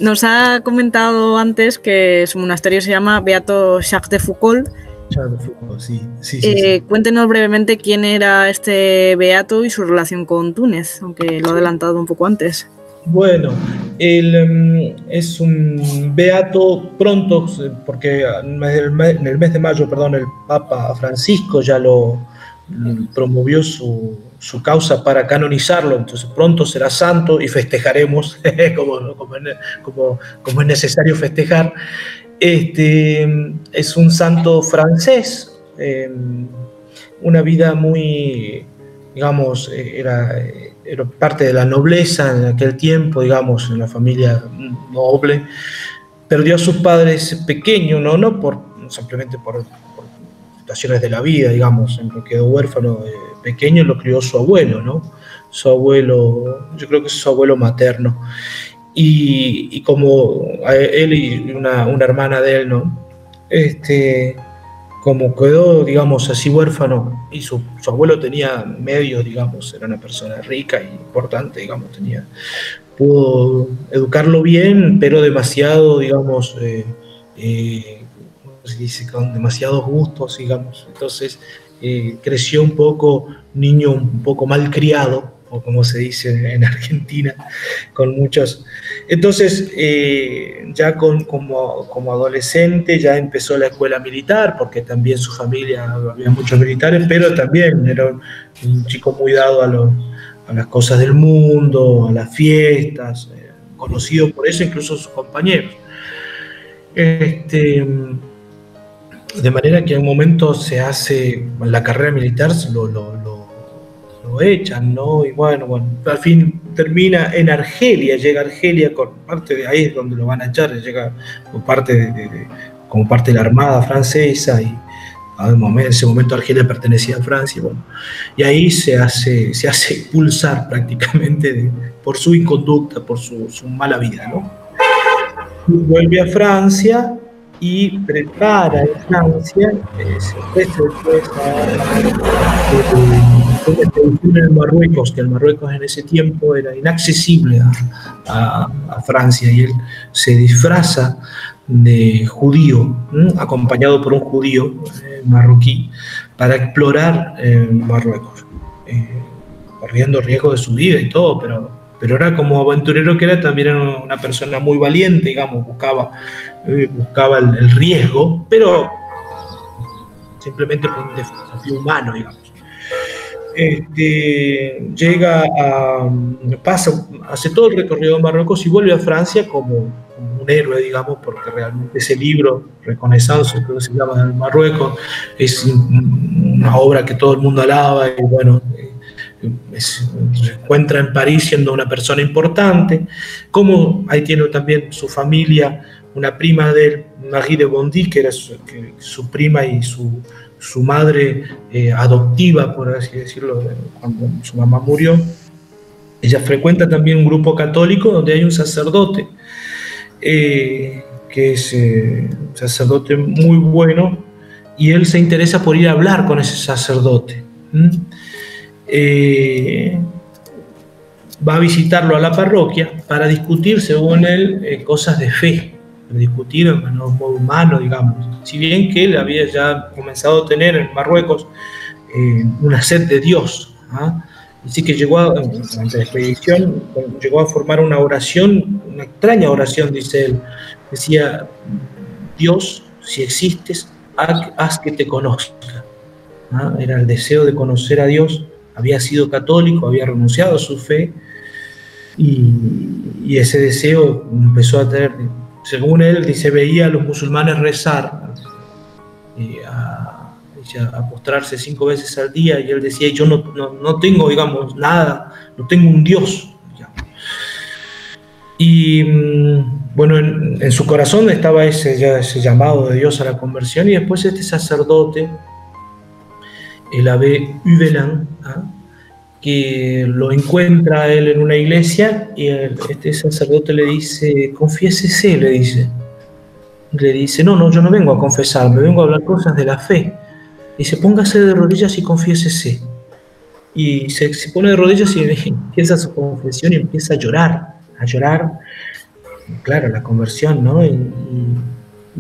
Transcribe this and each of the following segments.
Nos ha comentado antes que su monasterio se llama Beato Jacques de Foucauld. Jacques de Foucauld, sí. Cuéntenos brevemente quién era este beato y su relación con Túnez, aunque lo ha adelantado un poco antes. Bueno, él es un beato pronto, porque en el mes de mayo, el Papa Francisco ya lo promovió su causa para canonizarlo, entonces pronto será santo y festejaremos como es necesario festejar. Es un santo francés, una vida muy, digamos, era parte de la nobleza en aquel tiempo, digamos, en la familia noble. Perdió a sus padres pequeños, no simplemente por situaciones de la vida, digamos, quedó huérfano pequeño, lo crió su abuelo, ¿no? Su abuelo, yo creo que es su abuelo materno. Y como él y una hermana de él, ¿no? Como quedó, digamos, así huérfano, y su abuelo tenía medios, digamos, era una persona rica e importante, digamos, pudo educarlo bien, pero demasiado, digamos, ¿cómo se dice? Con demasiados gustos, digamos. Entonces creció un poco, niño un poco mal criado, o como se dice en Argentina, con muchos. Entonces, ya como adolescente ya empezó la escuela militar, porque también su familia había muchos militares, pero también era un chico muy dado a las cosas del mundo, a las fiestas, conocido por eso incluso sus compañeros. De manera que en un momento se hace la carrera militar, lo echan, ¿no? Y bueno, al fin termina en Argelia, llega a Argelia, con parte de ahí es donde lo van a echar, llega como parte de la Armada francesa, y en ese momento Argelia pertenecía a Francia, bueno, y ahí se hace expulsar prácticamente por su inconducta, por su mala vida, ¿no? Vuelve a Francia y prepara en Francia, se ofrece después una expedición en Marruecos, que el Marruecos en ese tiempo era inaccesible a Francia, y él se disfraza de judío, acompañado por un judío marroquí, para explorar Marruecos, corriendo riesgo de su vida y todo, pero era como aventurero que era, también era una persona muy valiente, digamos, buscaba el riesgo, pero simplemente por un desafío humano, digamos. Hace todo el recorrido de Marruecos y vuelve a Francia como un héroe, digamos, porque realmente ese libro, Reconnaissance, creo que se llama, del Marruecos, es una obra que todo el mundo alaba, y bueno, se encuentra en París siendo una persona importante, como ahí tiene también su familia, una prima de él, Marie de Bondy, que era su prima y su madre adoptiva, por así decirlo, cuando su mamá murió. Ella frecuenta también un grupo católico donde hay un sacerdote, que es un sacerdote muy bueno, y él se interesa por ir a hablar con ese sacerdote. Va a visitarlo a la parroquia para discutir, según él, cosas de fe, para discutir en modo humano, digamos. Si bien que él había ya comenzado a tener en Marruecos una sed de Dios, así que durante la expedición llegó a formar una oración, una extraña oración, dice él. Decía: Dios, si existes, haz que te conozca. Era el deseo de conocer a Dios. Había sido católico, había renunciado a su fe, y ese deseo empezó a tener, según él, dice, veía a los musulmanes rezar, a postrarse 5 veces al día, y él decía: yo no tengo, digamos, nada, no tengo un Dios, digamos. Y bueno, en su corazón estaba ese llamado de Dios a la conversión, y después este sacerdote, el abbé Huvelin, que lo encuentra a él en una iglesia, y este sacerdote le dice: confiésese, le dice: no, yo no vengo a confesarme, vengo a hablar cosas de la fe. Dice: póngase de rodillas y confiésese. Y se pone de rodillas y empieza su confesión y empieza a llorar, claro, la conversión, ¿no? Y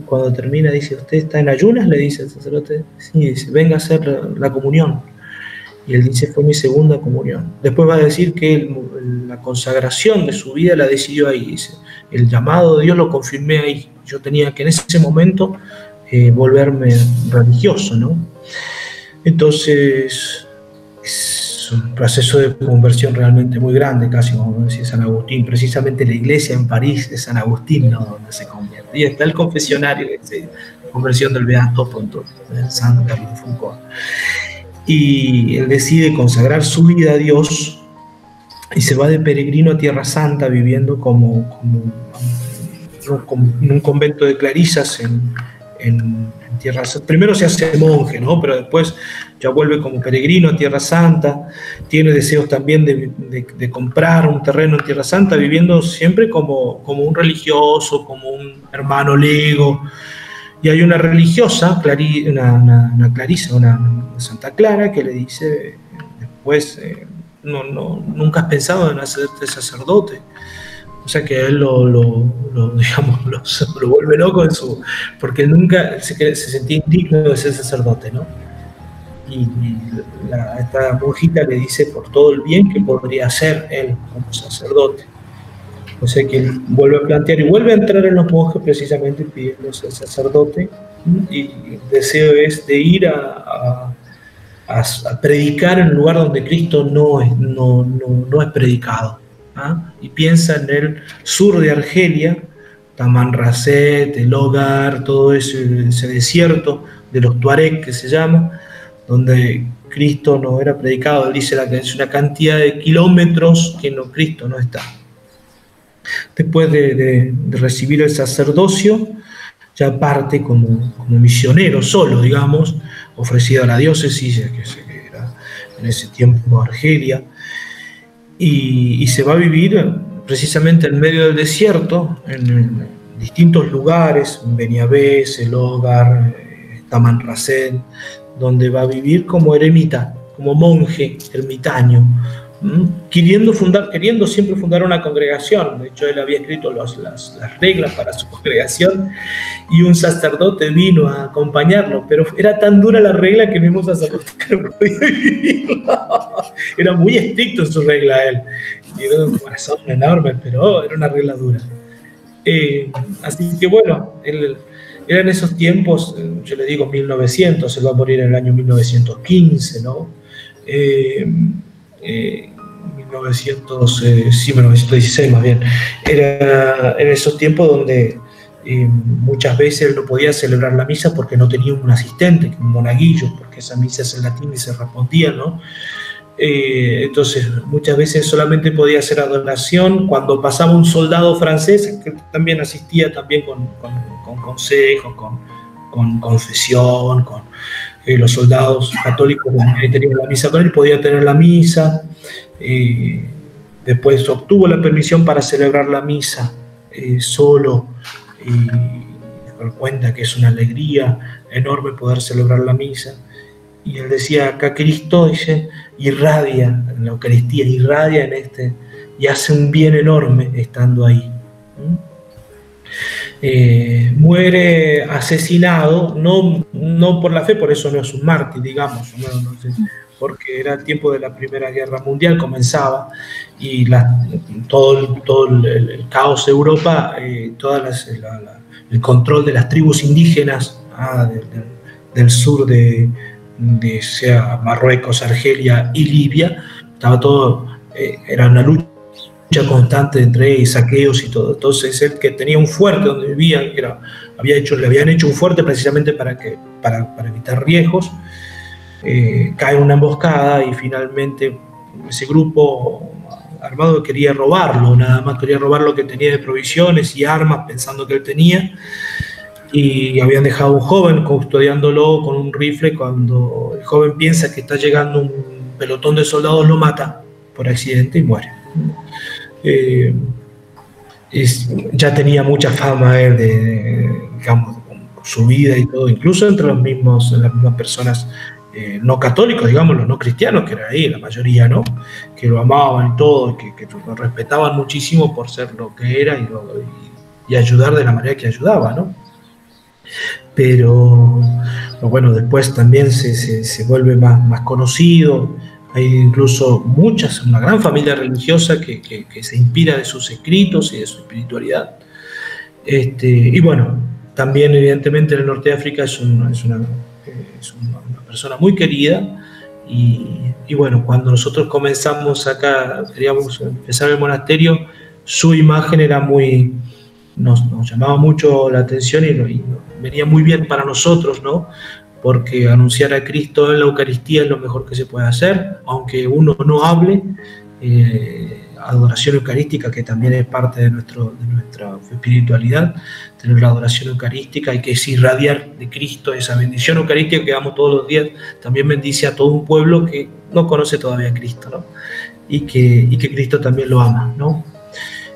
cuando termina dice, ¿usted está en ayunas? Le dice el sacerdote. Sí, dice, venga a hacer la comunión. Y él dice, fue mi segunda comunión. Después va a decir que la consagración de su vida la decidió ahí. Dice, el llamado de Dios lo confirmé ahí. Yo tenía que en ese momento volverme religioso, ¿no? Entonces, es un proceso de conversión realmente muy grande, casi como decía San Agustín. Precisamente la iglesia en París de San Agustín, ¿no? Donde se convierte. Y está el confesionario, la conversión del Beato Ponto, San Carlos de Foucault. Y él decide consagrar su vida a Dios y se va de peregrino a Tierra Santa, viviendo como en un convento de clarisas en Tierra Santa. Primero se hace monje, ¿no? Pero después ya vuelve como peregrino a Tierra Santa. Tiene deseos también de comprar un terreno en Tierra Santa, viviendo siempre como un religioso, como un hermano lego. Y hay una religiosa, una clarisa, una Santa Clara, que le dice después, nunca has pensado en hacerte sacerdote. O sea que a él digamos, lo vuelve loco porque él nunca se sentía indigno de ser sacerdote, ¿no? Y esta monjita le dice por todo el bien que podría hacer él como sacerdote. O sea que él vuelve a plantear y vuelve a entrar en los monjes precisamente pidiendo ser sacerdote, y el deseo es de ir a predicar en un lugar donde Cristo no es predicado. ¿Ah? Y piensa en el sur de Argelia, Tamanrasset, el Hogar, todo ese desierto de los Tuareg que se llama, donde Cristo no era predicado. Él dice que es una cantidad de kilómetros que Cristo no está. Después de recibir el sacerdocio, ya parte como misionero solo, digamos, ofrecido a la diócesis, que era en ese tiempo Argelia, y se va a vivir precisamente en medio del desierto, en distintos lugares, en Beniabés, el Hogar, Tamanrasset, donde va a vivir como eremita, como monje ermitaño, queriendo siempre fundar una congregación. De hecho, él había escrito las reglas para su congregación y un sacerdote vino a acompañarlo, pero era tan dura la regla que el mismo sacerdote no podía vivirla. Era muy estricto en su regla él, y era un corazón enorme, pero era una regla dura. Así que bueno, él era en esos tiempos, yo le digo 1900, él va a morir en el año 1915, ¿no? 1916 más bien. Era en esos tiempos donde muchas veces él no podía celebrar la misa porque no tenía un asistente, un monaguillo, porque esa misa es en latín y se respondía, ¿no? Entonces muchas veces solamente podía hacer adoración cuando pasaba un soldado francés que también asistía también con consejo, con confesión, con los soldados católicos que tenían la misa con él, podía tener la misa. Después obtuvo la permisión para celebrar la misa solo, y me cuenta que es una alegría enorme poder celebrar la misa. Y él decía, acá Cristo, dice, irradia en la Eucaristía, irradia y hace un bien enorme estando ahí. Muere asesinado, no por la fe, por eso no es un mártir, digamos, porque era el tiempo de la Primera Guerra Mundial, comenzaba, y todo el caos de Europa, el control de las tribus indígenas del sur sea Marruecos, Argelia y Libia, estaba todo, era una lucha constante entre saqueos y todo. Entonces él, que tenía un fuerte donde vivía, le habían hecho un fuerte precisamente para evitar riesgos, cae en una emboscada y finalmente ese grupo armado quería robarlo, nada más quería robar lo que tenía de provisiones y armas, pensando que él tenía, y habían dejado a un joven custodiándolo con un rifle. Cuando el joven piensa que está llegando un pelotón de soldados, lo mata por accidente y muere. Ya tenía mucha fama él digamos, su vida y todo, incluso entre las mismas personas no católicos, digamos, los no cristianos, que era ahí la mayoría, ¿no? Que lo amaban y todo, que lo respetaban muchísimo por ser lo que era y y ayudar de la manera que ayudaba, ¿no? Pero bueno, después también se vuelve más conocido. Hay incluso una gran familia religiosa que se inspira de sus escritos y de su espiritualidad. Y bueno, también evidentemente en el norte de África es una persona muy querida. Y bueno, cuando nosotros comenzamos acá, queríamos empezar el monasterio, su imagen era nos llamaba mucho la atención y venía muy bien para nosotros, ¿no? Porque anunciar a Cristo en la Eucaristía es lo mejor que se puede hacer, aunque uno no hable. Adoración eucarística, que también es parte de nuestra espiritualidad, tener la adoración eucarística, hay que irradiar de Cristo esa bendición eucarística que damos todos los días, también bendice a todo un pueblo que no conoce todavía a Cristo, ¿no? Y que Cristo también lo ama, ¿no?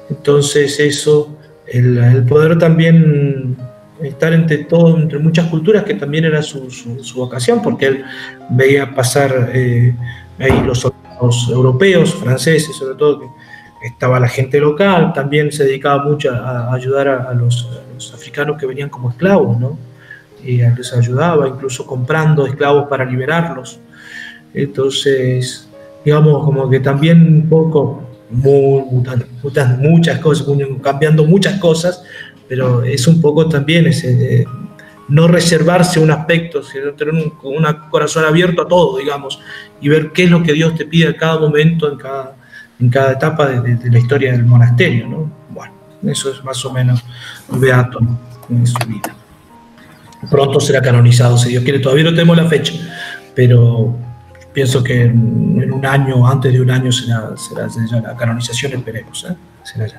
Entonces eso, el poder también estar entre muchas culturas, que también era su vocación, porque él veía pasar ahí los soldados europeos, franceses sobre todo, que estaba la gente local, también se dedicaba mucho a ayudar a los africanos que venían como esclavos, ¿no? Y les ayudaba, incluso comprando esclavos para liberarlos. Entonces, digamos, como que también un poco muchas cosas, cambiando muchas cosas, pero es un poco también ese no reservarse un aspecto, sino tener un corazón abierto a todo, digamos, y ver qué es lo que Dios te pide a cada momento, en cada etapa de la historia del monasterio, ¿no? Bueno, eso es más o menos beato, ¿no?, en su vida. Pronto será canonizado, si Dios quiere. Todavía no tenemos la fecha, pero pienso que en un año, antes de un año, será ya la canonización, esperemos, será ya.